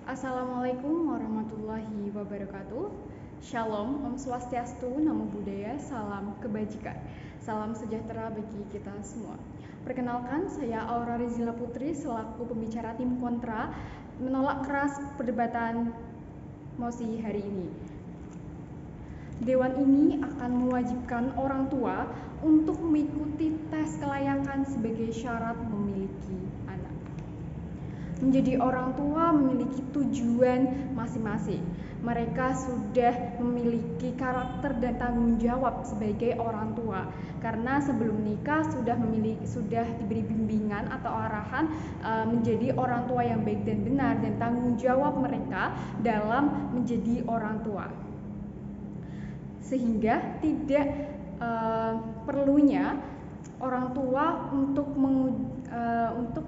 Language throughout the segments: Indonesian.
Assalamualaikum warahmatullahi wabarakatuh. Shalom, Om Swastiastu, Namo Buddhaya, salam kebajikan, salam sejahtera bagi kita semua. Perkenalkan, saya Aura Rizila Putri selaku pembicara tim kontra menolak keras perdebatan mosi hari ini. Dewan ini akan mewajibkan orang tua untuk mengikuti tes kelayakan sebagai syarat memiliki anak. Menjadi orang tua memiliki tujuan masing-masing. Mereka sudah memiliki karakter dan tanggung jawab sebagai orang tua. Karena sebelum nikah sudah diberi bimbingan atau arahan menjadi orang tua yang baik dan benar, dan tanggung jawab mereka dalam menjadi orang tua. Sehingga tidak perlunya orang tua untuk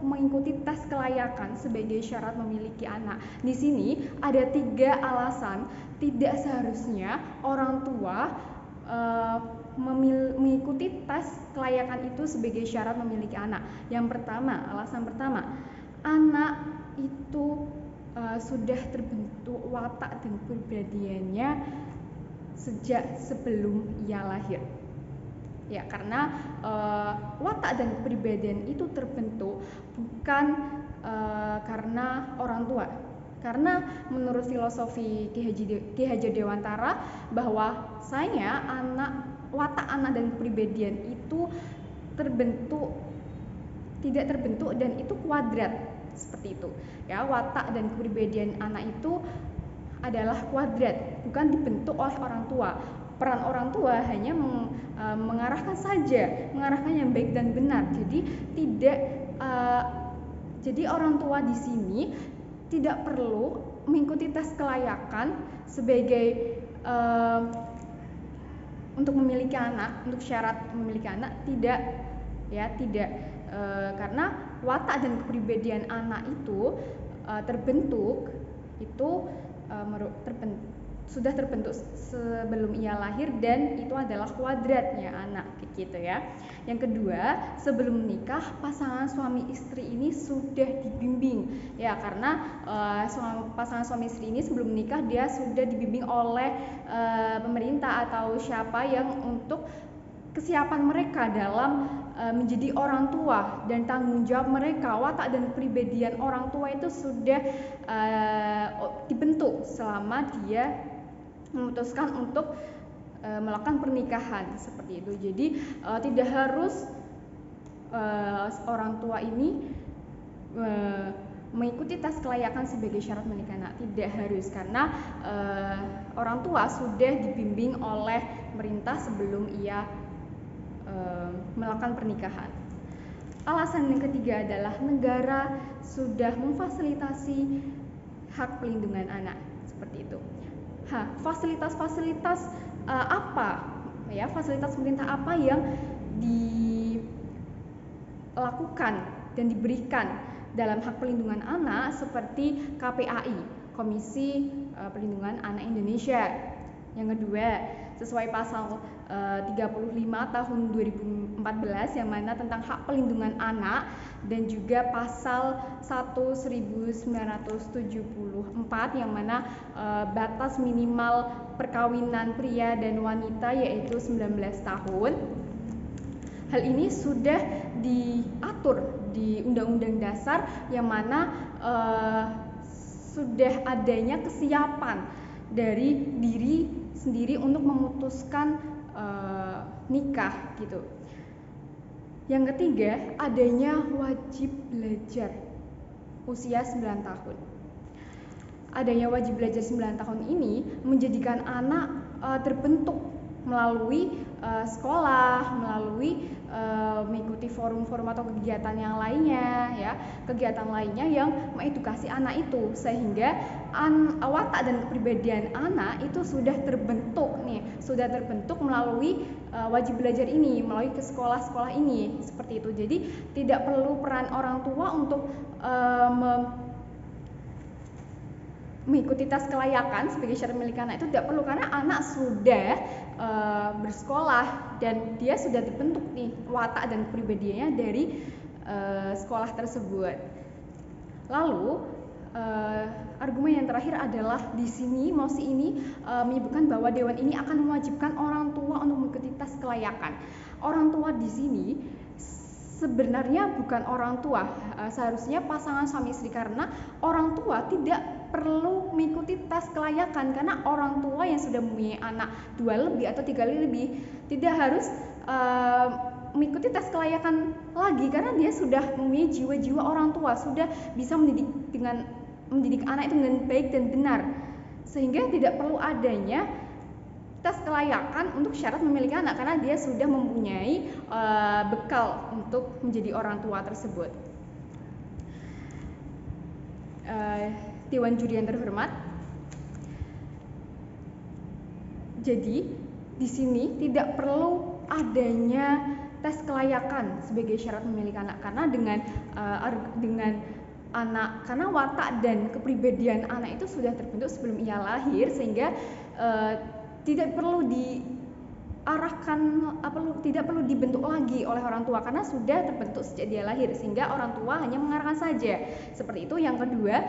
mengikuti tes kelayakan sebagai syarat memiliki anak. Di sini ada 3 alasan tidak seharusnya orang tua mengikuti tes kelayakan itu sebagai syarat memiliki anak. Yang pertama, alasan pertama, anak itu sudah terbentuk watak dan kepribadiannya sejak sebelum ia lahir. Ya, karena watak dan kepribadian itu terbentuk bukan karena orang tua. Karena menurut filosofi Ki Hajar Dewantara bahwasanya watak anak dan kepribadian itu tidak terbentuk dan itu kuadrat, seperti itu. Ya, watak dan kepribadian anak itu adalah kuadrat, bukan dibentuk oleh orang tua. Peran orang tua hanya mengarahkan saja, mengarahkan yang baik dan benar. Jadi orang tua di sini tidak perlu mengikuti tes kelayakan sebagai untuk memiliki anak, untuk syarat memiliki anak, tidak. Karena watak dan kepribadian anak itu sudah terbentuk sebelum ia lahir, dan itu adalah kuadratnya anak, gitu ya. Yang kedua, sebelum menikah pasangan suami istri ini sudah dibimbing, ya, karena pasangan suami istri ini sebelum menikah dia sudah dibimbing oleh pemerintah atau siapa yang untuk kesiapan mereka dalam menjadi orang tua dan tanggung jawab mereka. Watak dan kepribadian orang tua itu sudah dibentuk selama dia memutuskan untuk melakukan pernikahan, seperti itu. Jadi tidak harus orang tua ini mengikuti tes kelayakan sebagai syarat menikah anak, tidak harus, karena orang tua sudah dibimbing oleh pemerintah sebelum ia melakukan pernikahan. Alasan yang ketiga adalah negara sudah memfasilitasi hak pelindungan anak, seperti itu. Fasilitas-fasilitas apa, ya, fasilitas pemerintah apa yang dilakukan dan diberikan dalam hak pelindungan anak, seperti KPAI, Komisi Perlindungan Anak Indonesia. Yang kedua, sesuai pasal 35 tahun 2014 yang mana tentang hak pelindungan anak, dan juga pasal 1974 yang mana batas minimal perkawinan pria dan wanita yaitu 19 tahun. Hal ini sudah diatur di Undang-Undang Dasar yang mana sudah adanya kesiapan dari diri sendiri untuk memutuskan nikah, gitu. Yang ketiga, adanya wajib belajar usia 9 tahun. Adanya wajib belajar 9 tahun ini menjadikan anak terbentuk melalui sekolah, melalui mengikuti forum-forum atau kegiatan yang lainnya, ya, kegiatan lainnya yang mengedukasi anak itu, sehingga watak dan kepribadian anak itu sudah terbentuk melalui wajib belajar ini, melalui ke sekolah-sekolah ini, seperti itu. Jadi tidak perlu peran orang tua untuk mengikuti tes kelayakan sebagai syarat memiliki anak, itu tidak perlu, karena anak sudah bersekolah dan dia sudah terbentuk nih watak dan kepribadiannya dari sekolah tersebut. Lalu argumen yang terakhir adalah di sini mosi ini menyebutkan bahwa dewan ini akan mewajibkan orang tua untuk mengikuti tes kelayakan. Orang tua di sini sebenarnya bukan orang tua, seharusnya pasangan suami istri, karena orang tua tidak perlu mengikuti tes kelayakan karena orang tua yang sudah mempunyai anak 2 lebih atau 3 lebih tidak harus mengikuti tes kelayakan lagi karena dia sudah mempunyai jiwa-jiwa orang tua, sudah bisa mendidik anak itu dengan baik dan benar, sehingga tidak perlu adanya tes kelayakan untuk syarat memiliki anak karena dia sudah mempunyai bekal untuk menjadi orang tua tersebut. Dewan juri yang terhormat, jadi di sini tidak perlu adanya tes kelayakan sebagai syarat memiliki anak karena dengan anak, karena watak dan kepribadian anak itu sudah terbentuk sebelum ia lahir, sehingga tidak perlu tidak perlu dibentuk lagi oleh orang tua karena sudah terbentuk sejak dia lahir, sehingga orang tua hanya mengarahkan saja. Seperti itu. Yang kedua,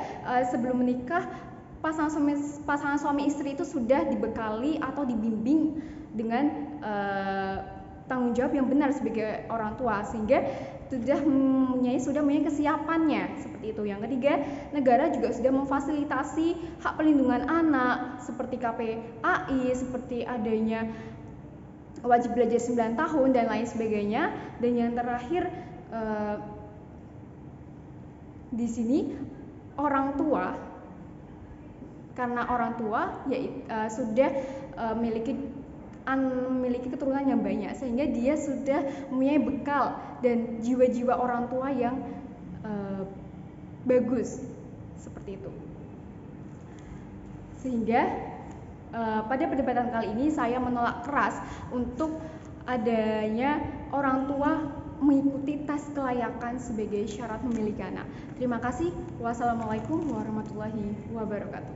sebelum menikah pasangan suami istri itu sudah dibekali atau dibimbing dengan tanggung jawab yang benar sebagai orang tua, sehingga sudah mempunyai kesiapannya. Seperti itu. Yang ketiga, negara juga sudah memfasilitasi hak pelindungan anak seperti KPAI, seperti adanya wajib belajar 9 tahun dan lain sebagainya. Dan yang terakhir, di sini orang tua, karena orang tua sudah memiliki keturunan yang banyak, sehingga dia sudah mempunyai bekal dan jiwa-jiwa orang tua yang bagus, seperti itu. Sehingga pada perdebatan kali ini saya menolak keras untuk adanya orang tua mengikuti tes kelayakan sebagai syarat memiliki anak. Terima kasih. Wassalamualaikum warahmatullahi wabarakatuh.